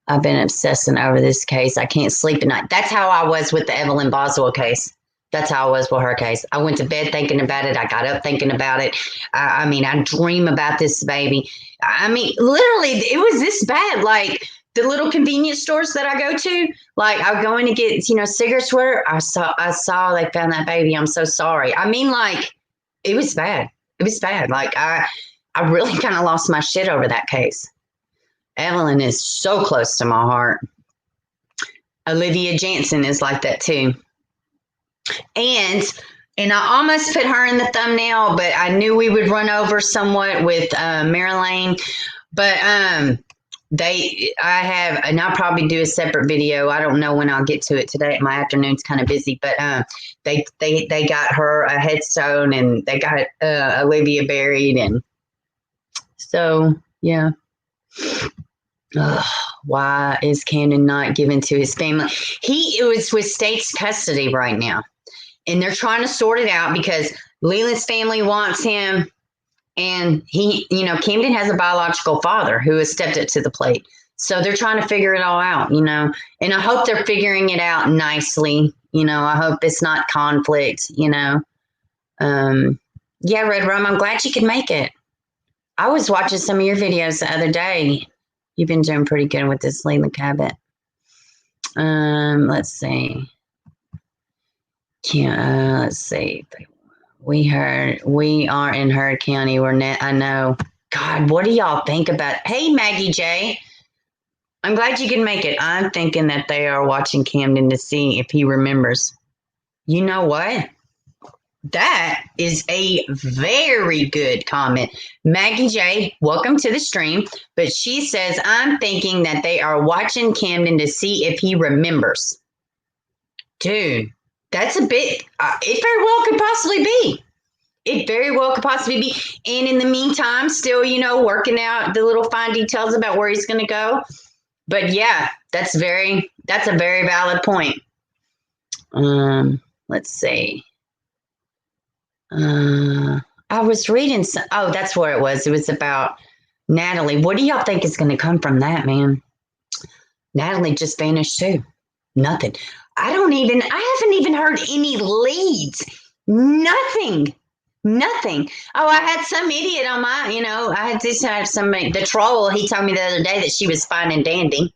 I've been obsessing over this case. I can't sleep at night. That's how I was with the Evelyn Boswell case. That's how I was with her case. I went to bed thinking about it. I got up thinking about it. I dream about this baby. Literally, it was this bad. Like the little convenience stores that I go to, like I was going to get, cigarettes where I saw they found that baby. I'm so sorry. It was bad. It was bad. Like I really kind of lost my shit over that case. Evelyn is so close to my heart. Olivia Jansen is like that too. And I almost put her in the thumbnail, but I knew we would run over somewhat with Marilane. But and I'll probably do a separate video. I don't know when I'll get to it today. My afternoon's kind of busy, but they got her a headstone and they got Olivia buried, and so yeah. Why is Camden not given to his family? He was with state's custody right now, and they're trying to sort it out because Leila's family wants him, and he, Camden has a biological father who has stepped up to the plate. So they're trying to figure it all out, and I hope they're figuring it out nicely. I hope it's not conflict, Yeah, Red Rum, I'm glad you could make it. I was watching some of your videos the other day. You've been doing pretty good with this Leila Cavett. Let's see. Let's see. We are in Heard County. I know. God, what do y'all think about? Hey, Maggie J. I'm glad you can make it. I'm thinking that they are watching Camden to see if he remembers. You know what? That is a very good comment. Maggie J, welcome to the stream. But she says, I'm thinking that they are watching Camden to see if he remembers. Dude, that's a bit, it very well could possibly be. It very well could possibly be. And in the meantime, still, working out the little fine details about where he's going to go. But yeah, that's a very valid point. Let's see. I was reading that's where it was. It was about Natalie. What do y'all think is going to come from that, man? Natalie just vanished too. Nothing. I haven't even heard any leads. Nothing. Oh, I had some idiot on my, I had just had somebody, the troll. He told me the other day that she was fine and dandy.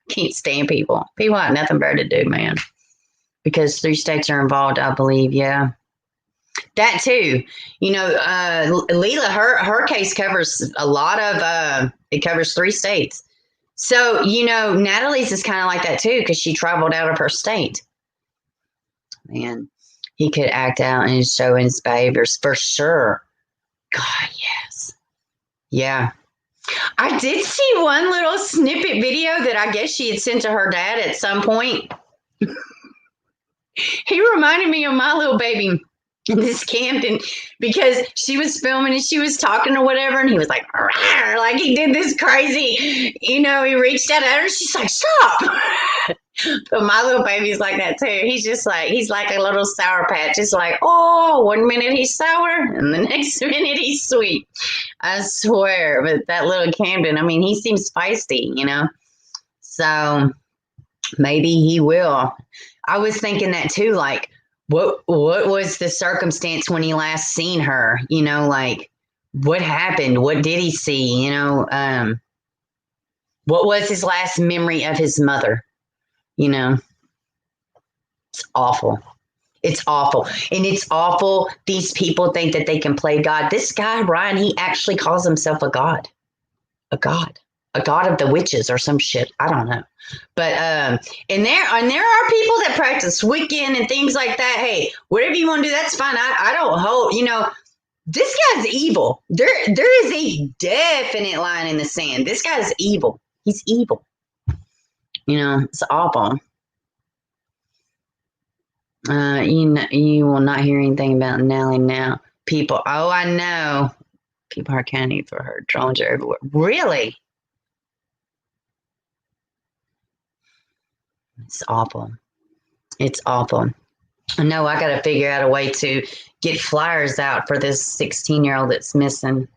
Can't stand people. People have nothing better to do, man. Because 3 states are involved, I believe. Yeah. That too, Leila, her case covers a lot of, it covers 3 states. So, Natalie's is kind of like that too, because she traveled out of her state. Man, he could act out and show his behaviors for sure. God, yes. Yeah. I did see one little snippet video that I guess she had sent to her dad at some point. He reminded me of my little baby. This Camden, because she was filming and she was talking or whatever, and he was like, rawr, like he did this crazy, he reached out at her. She's like, stop. But my little baby's like that too. He's like a little Sour Patch. It's like, oh, 1 minute he's sour and the next minute he's sweet. I swear. But that little Camden, he seems feisty, So maybe he will. I was thinking that too, like, what was the circumstance when he last seen her? What happened? What did he see? What was his last memory of his mother? It's awful. It's awful. And it's awful. These people think that they can play God. This guy, Ryan, he actually calls himself a God. A God. a god of the witches or some shit. I don't know. But and there are people that practice Wiccan and things like that. Hey, whatever you want to do, that's fine. I don't hold, this guy's evil. There is a definite line in the sand. This guy's evil. He's evil. It's awful. You will not hear anything about Nellie now. People, oh, I know. People are counting for her. Drones are everywhere. Really? It's awful. It's awful. I know I got to figure out a way to get flyers out for this 16-year-old that's missing.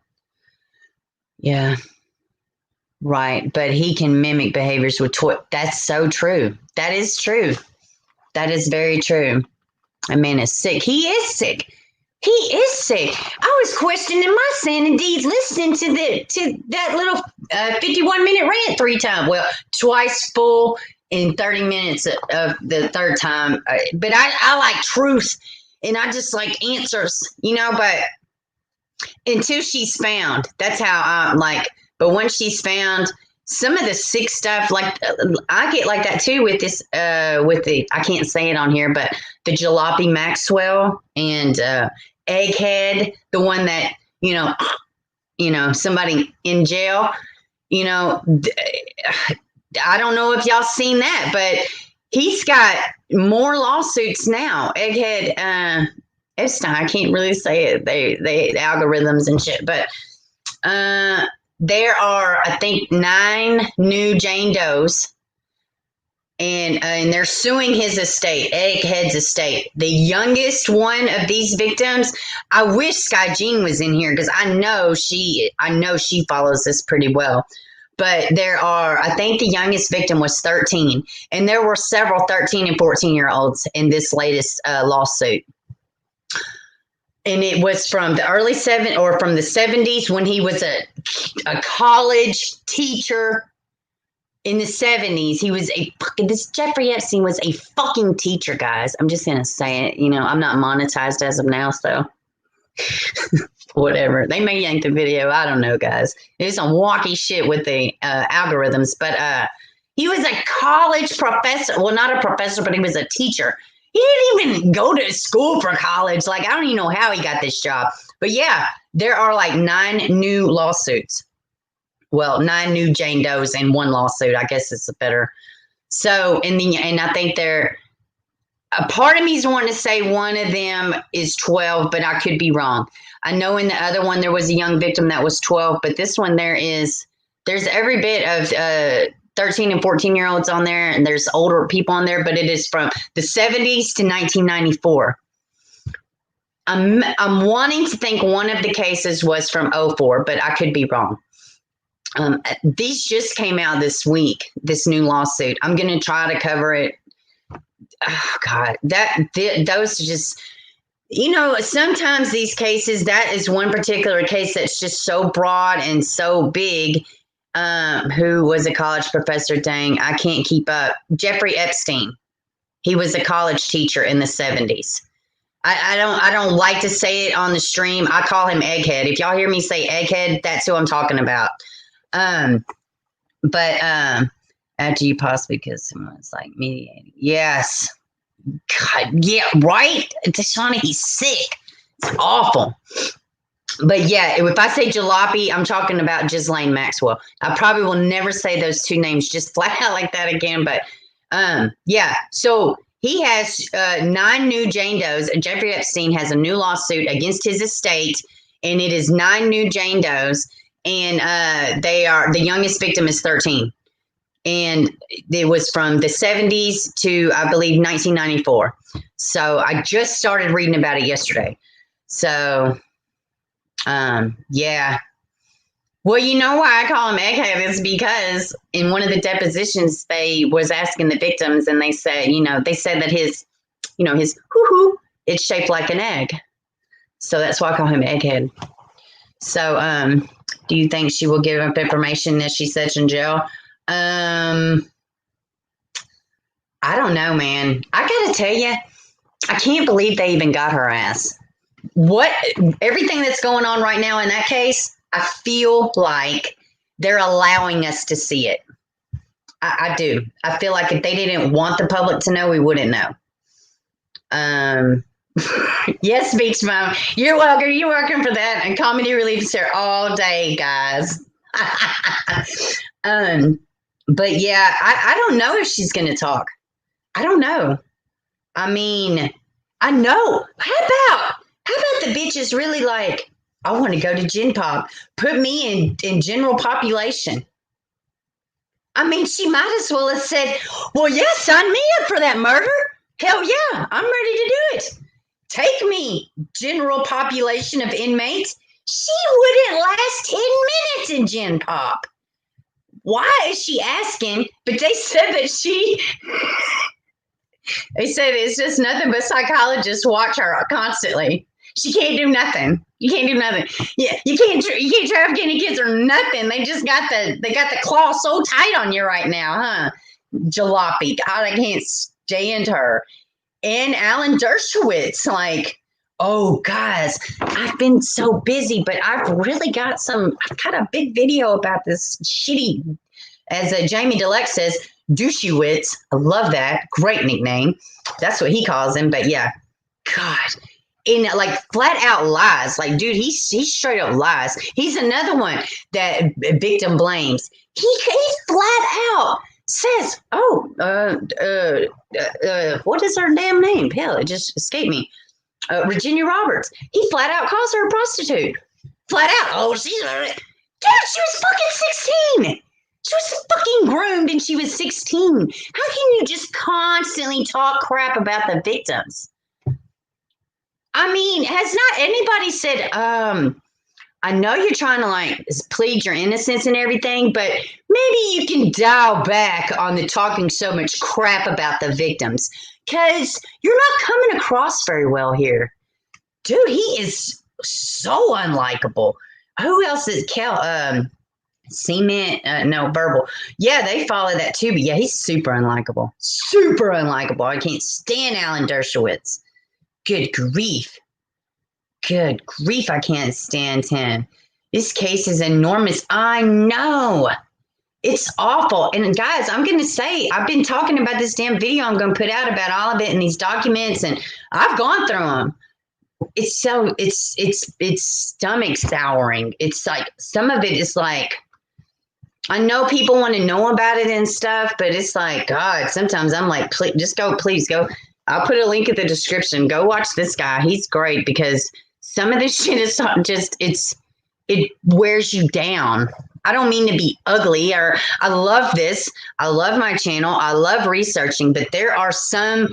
Yeah. Right. But he can mimic behaviors with toy. That's so true. That is true. That is very true. That man is sick. He is sick. He is sick. I was questioning my sanity listening to that little 51-minute rant 3 times. Well, twice full in 30 minutes of the third time. But I like truth, and I just like answers, but until she's found, that's how I'm like. But once she's found, some of the sick stuff, like I get like that too with this, I can't say it on here, but the Jalopy Maxwell and Egghead, the one that, somebody in jail, I don't know if y'all seen that, but he's got more lawsuits now. Egghead, Epstein, I can't really say it. They algorithms and shit, but there are, I think, 9 new Jane Does, and they're suing his estate, Egghead's estate. The youngest one of these victims, I wish Sky Jean was in here because I know she follows this pretty well. But there are, I think the youngest victim was 13, and there were several 13 and 14-year-olds in this latest lawsuit. And it was from the from the 70s when he was a college teacher. In the 70s, he was this Jeffrey Epstein was a fucking teacher, guys. I'm just going to say it. I'm not monetized as of now, so whatever. They may yank the video. I don't know, guys. It's some wacky shit with the algorithms. But he was a college professor. Well, not a professor, but he was a teacher. He didn't even go to school for college. Like, I don't even know how he got this job. But yeah, there are like 9 new lawsuits. Well, 9 new Jane Does in 1 lawsuit. I guess it's a better. So, and I think a part of me is wanting to say one of them is 12, but I could be wrong. I know in the other one there was a young victim that was 12, but this one there's every bit of 13 and 14-year-olds on there, and there's older people on there, but it is from the 70s to 1994. I'm wanting to think one of the cases was from 04, but I could be wrong. These just came out this week, this new lawsuit. I'm going to try to cover it. Oh, God, those just, sometimes these cases, that is one particular case that's just so broad and so big. Who was a college professor? Dang, I can't keep up. Jeffrey Epstein. He was a college teacher in the 70s. I don't like to say it on the stream. I call him Egghead. If y'all hear me say Egghead, that's who I'm talking about. But after you possibly because someone's like mediating. Yes. God, yeah, right? Deshauna, he's sick. It's awful. But yeah, if I say Jalopy, I'm talking about Ghislaine Maxwell. I probably will never say those 2 names just flat out like that again. But yeah, so he has 9 new Jane Does. Jeffrey Epstein has a new lawsuit against his estate, and it is 9 new Jane Does. And the youngest victim is 13. And it was from the 70s to, I believe, 1994. So I just started reading about it yesterday. So, yeah. Well, you know why I call him Egghead is because in one of the depositions, they was asking the victims, and they said, they said that his hoo-hoo, it's shaped like an egg. So that's why I call him Egghead. So, do you think she will give up information that she said in jail? I don't know, man. I gotta tell you, I can't believe they even got her ass. Everything that's going on right now in that case, I feel like they're allowing us to see it. I do. I feel like if they didn't want the public to know, we wouldn't know. Yes, Beach Mom. You're welcome. You're welcome for that. And Comedy Relief is here all day, guys. But yeah, I don't know if she's going to talk. I don't know. I mean, I know. How about the bitch is really like, I want to go to Gen Pop. Put me in general population. I mean, she might as well have said, well, yeah, sign me up for that murder. Hell yeah, I'm ready to do it. Take me, general population of inmates. She wouldn't last 10 minutes in Gen Pop. Why is she asking? But they said that they said it's just nothing but psychologists watch her constantly. She can't do nothing. You can't do nothing. Yeah, you can't traffic any kids or nothing. They got the claw so tight on you right now, huh? Jalopy. God, I can't stand her. And Alan Dershowitz, like, oh guys, I've been so busy, but I've got a big video about this shitty, as Jamie Deleck says, douchewitz. I love that. Great nickname. That's what he calls him. But yeah, God. In like flat out lies. Like, dude, he straight up lies. He's another one that victim blames. He flat out says, what is her damn name? Hell, it just escaped me. Virginia Roberts. He flat out calls her a prostitute. Flat out. Oh, she was fucking 16. She was fucking groomed and she was 16. How can you just constantly talk crap about the victims? I mean, has not anybody said, I know you're trying to like plead your innocence and everything, but maybe you can dial back on the talking so much crap about the victims because you're not coming across very well here. Dude, he is so unlikable. Who else is Cement? No, Verbal. Yeah, they follow that too, but yeah, he's super unlikable. Super unlikable. I can't stand Alan Dershowitz. Good grief. Good grief, I can't stand him. This case is enormous. I know. It's awful. And guys, I'm going to say, I've been talking about this damn video I'm going to put out about all of it and these documents, and I've gone through them. It's stomach souring. It's like, some of it is like, I know people want to know about it and stuff, but it's like, God, sometimes I'm like, please go. I'll put a link in the description. Go watch this guy. He's great because some of this shit is just, it wears you down. I don't mean to be ugly or I love this. I love my channel. I love researching, but there are some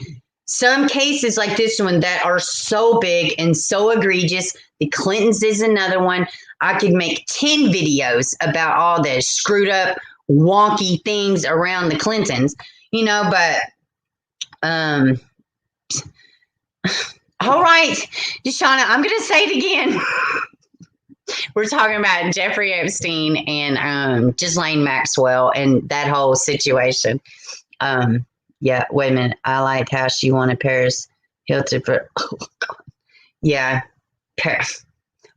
cases like this one that are so big and so egregious. The Clintons is another one. I could make 10 videos about all the screwed up, wonky things around the Clintons, but, all right, Deshauna, I'm going to say it again. We're talking about Jeffrey Epstein and Ghislaine Maxwell and that whole situation. Yeah, wait a minute. I like how she wanted Paris Hilton. Oh, God. Yeah, Paris.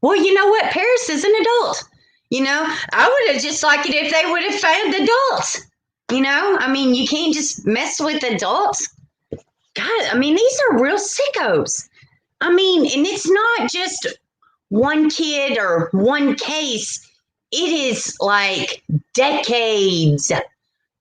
Well, you know what? Paris is an adult. I would have just liked it if they would have found adults. I mean, you can't just mess with adults. God, I mean, these are real sickos. I mean, and it's not just one kid or one case. It is like decades.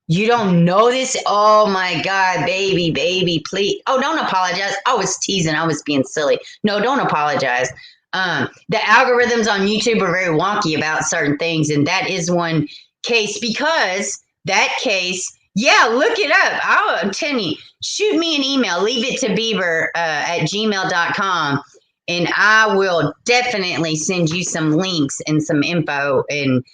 You don't know this? Oh, my God, baby, please. Oh, don't apologize. I was teasing. I was being silly. No, don't apologize. The algorithms on YouTube are very wonky about certain things, and that is one case because that case, yeah, look it up. I'm telling you, shoot me an email, leave it to Bieber at gmail.com, and I will definitely send you some links and some info, and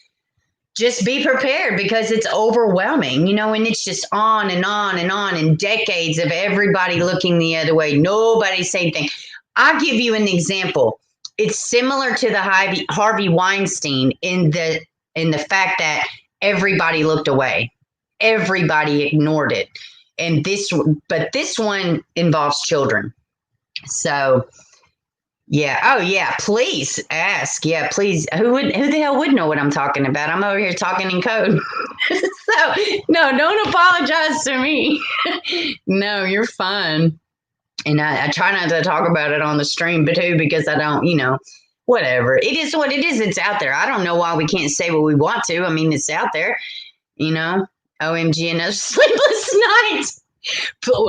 just be prepared because it's overwhelming, and it's just on and on and on, and decades of everybody looking the other way. Nobody saying anything. I'll give you an example. It's similar to the Harvey Weinstein in the fact that everybody looked away. Everybody ignored it. But this one involves children. So Yeah. Oh, yeah. Please ask. Yeah, please. Who the hell would know what I'm talking about? I'm over here talking in code. So, no, don't apologize to me. No, you're fine. And I try not to talk about it on the stream, but too, because I don't, whatever. It is what it is. It's out there. I don't know why we can't say what we want to. I mean, it's out there, you know. OMG, another sleepless night.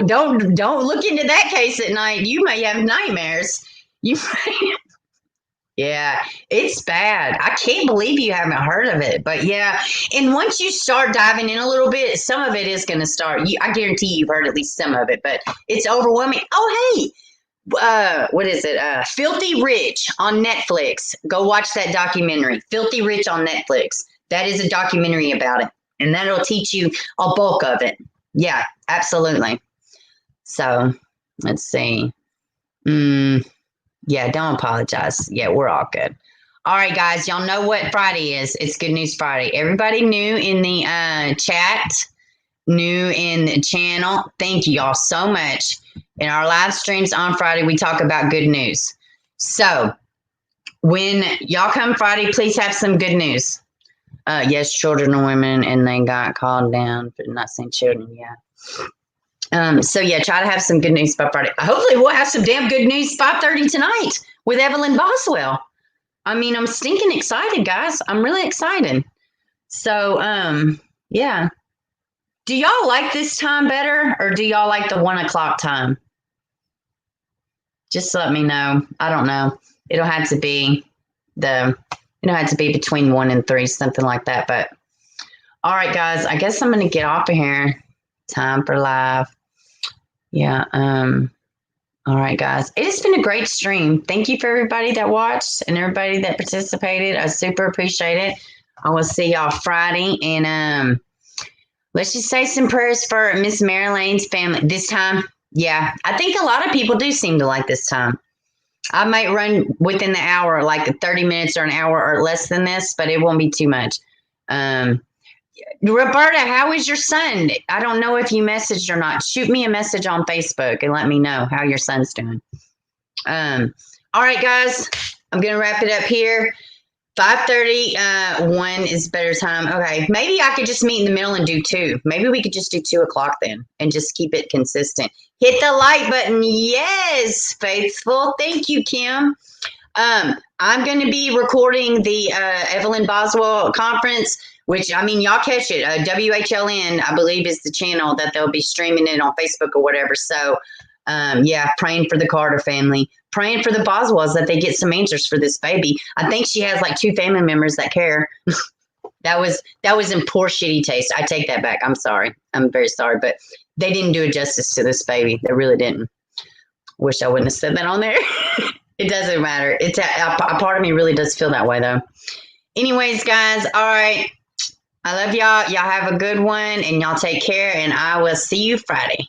Don't look into that case at night. You may have nightmares. You may, yeah, it's bad. I can't believe you haven't heard of it. But yeah, and once you start diving in a little bit, some of it is going to start. I guarantee you've heard at least some of it, but it's overwhelming. Oh, hey, what is it? Filthy Rich on Netflix. Go watch that documentary. Filthy Rich on Netflix. That is a documentary about it, and that'll teach you a bulk of it. Yeah, absolutely. So let's see. Yeah, don't apologize. Yeah, we're all good. All right, guys, y'all know what Friday is. It's Good News Friday. Everybody new in the chat, new in the channel, thank you all so much. In our live streams on Friday, we talk about good news. So when y'all come Friday, please have some good news. Yes, children and women, and they got called down for not saying children. Yeah. So yeah, try to have some good news by Friday. Hopefully, we'll have some damn good news 5:30 tonight with Evelyn Boswell. I mean, I'm stinking excited, guys. I'm really excited. So, yeah. Do y'all like this time better, or do y'all like the 1:00 time? Just let me know. I don't know. It'll have to be between 1 and 3, something like that. But all right, guys, I guess I'm gonna get off of here. Time for live. Yeah. All right, guys. It has been a great stream. Thank you for everybody that watched and everybody that participated. I super appreciate it. I will see y'all Friday, and let's just say some prayers for Miss Marilane's family this time. Yeah, I think a lot of people do seem to like this time. I might run within the hour, like 30 minutes or an hour or less than this, but it won't be too much. Roberta, how is your son? I don't know if you messaged or not. Shoot me a message on Facebook and let me know how your son's doing. All right, guys, I'm going to wrap it up here. 5:30, 1 is better time. Okay, maybe I could just meet in the middle and do 2. Maybe we could just do 2:00 then and just keep it consistent. Hit the like button. Yes, faithful. Thank you, Kim. I'm going to be recording the Evelyn Boswell conference, which, I mean, y'all catch it. WHLN, I believe, is the channel that they'll be streaming it on Facebook or whatever. So, yeah, praying for the Carter family, praying for the Boswells that they get some answers for this baby. I think she has like 2 family members that care. That was in poor, shitty taste. I take that back. I'm sorry. I'm very sorry, but they didn't do it justice to this baby. They really didn't. Wish I wouldn't have said that on there. It doesn't matter. It's a part of me really does feel that way though. Anyways, guys, all right. I love y'all. Y'all have a good one, and y'all take care, and I will see you Friday.